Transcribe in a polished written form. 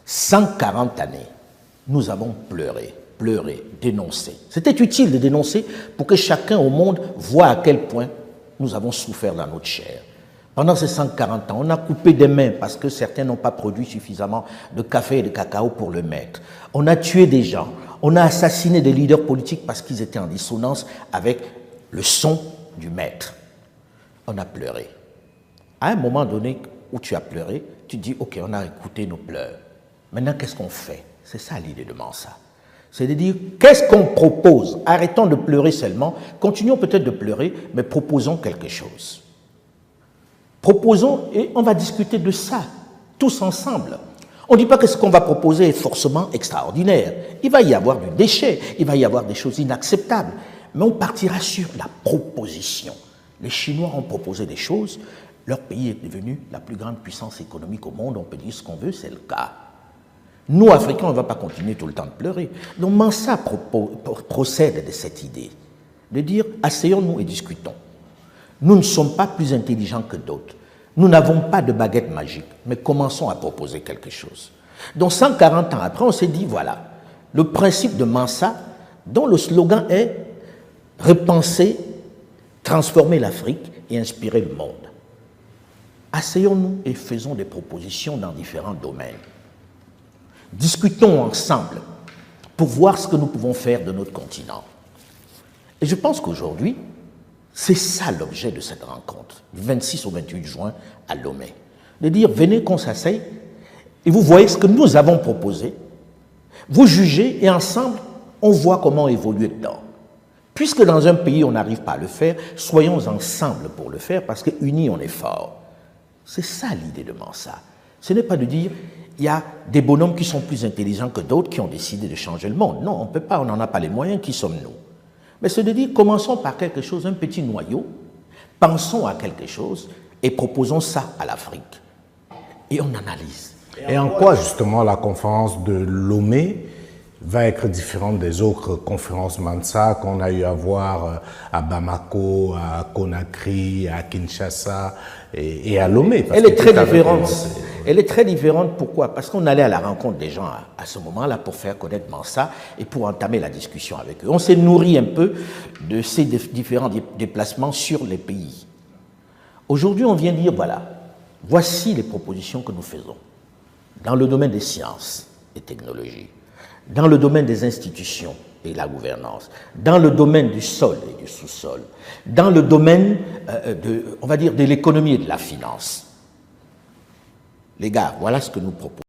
140 années, nous avons pleuré, dénoncé. C'était utile de dénoncer pour que chacun au monde voit à quel point nous avons souffert dans notre chair. Pendant ces 140 ans, on a coupé des mains parce que certains n'ont pas produit suffisamment de café et de cacao pour le mettre. On a tué des gens. On a assassiné des leaders politiques parce qu'ils étaient en dissonance avec le son du maître. On a pleuré. À un moment donné où tu as pleuré, tu dis, OK, on a écouté nos pleurs. Maintenant, qu'est-ce qu'on fait? C'est ça l'idée de Mansa. C'est de dire, qu'est-ce qu'on propose? Arrêtons de pleurer seulement, continuons peut-être de pleurer, mais proposons quelque chose. Proposons et on va discuter de ça, tous ensemble. On ne dit pas que ce qu'on va proposer est forcément extraordinaire. Il va y avoir du déchet, il va y avoir des choses inacceptables, mais on partira sur la proposition. Les Chinois ont proposé des choses, leur pays est devenu la plus grande puissance économique au monde, on peut dire ce qu'on veut, c'est le cas. Nous, Africains, on ne va pas continuer tout le temps de pleurer. Donc Mansa procède de cette idée, de dire, asseyons-nous et discutons. Nous ne sommes pas plus intelligents que d'autres. Nous n'avons pas de baguette magique, mais commençons à proposer quelque chose. Donc 140 ans après, on s'est dit, voilà, le principe de Mansa, dont le slogan est « Repenser, transformer l'Afrique et inspirer le monde ». Asseyons-nous et faisons des propositions dans différents domaines. Discutons ensemble pour voir ce que nous pouvons faire de notre continent. Et je pense qu'aujourd'hui, c'est ça l'objet de cette rencontre, du 26 au 28 juin à Lomé. De dire, venez qu'on s'asseye et vous voyez ce que nous avons proposé, vous jugez et ensemble, on voit comment évoluer dedans. Puisque dans un pays, on n'arrive pas à le faire, soyons ensemble pour le faire parce qu'unis, on est fort. C'est ça l'idée de Mansa. Ce n'est pas de dire, il y a des bonhommes qui sont plus intelligents que d'autres qui ont décidé de changer le monde. Non, on ne peut pas, on n'en a pas les moyens, qui sommes-nous? Mais c'est de dire, commençons par quelque chose, un petit noyau, pensons à quelque chose et proposons ça à l'Afrique. Et on analyse. Et en quoi, justement, la conférence de Lomé va être différente des autres conférences Mansa qu'on a eu à voir à Bamako, à Conakry, à Kinshasa et à Lomé? Elle est très différente. Elle est très différente, pourquoi? Parce qu'on allait à la rencontre des gens à ce moment-là pour faire connaître Mansa et pour entamer la discussion avec eux. On s'est nourri un peu de ces différents déplacements sur les pays. Aujourd'hui, on vient dire, voilà, voici les propositions que nous faisons dans le domaine des sciences et technologies, dans le domaine des institutions et la gouvernance, dans le domaine du sol et du sous-sol, dans le domaine, on va dire, de l'économie et de la finance. Les gars, voilà ce que nous proposons.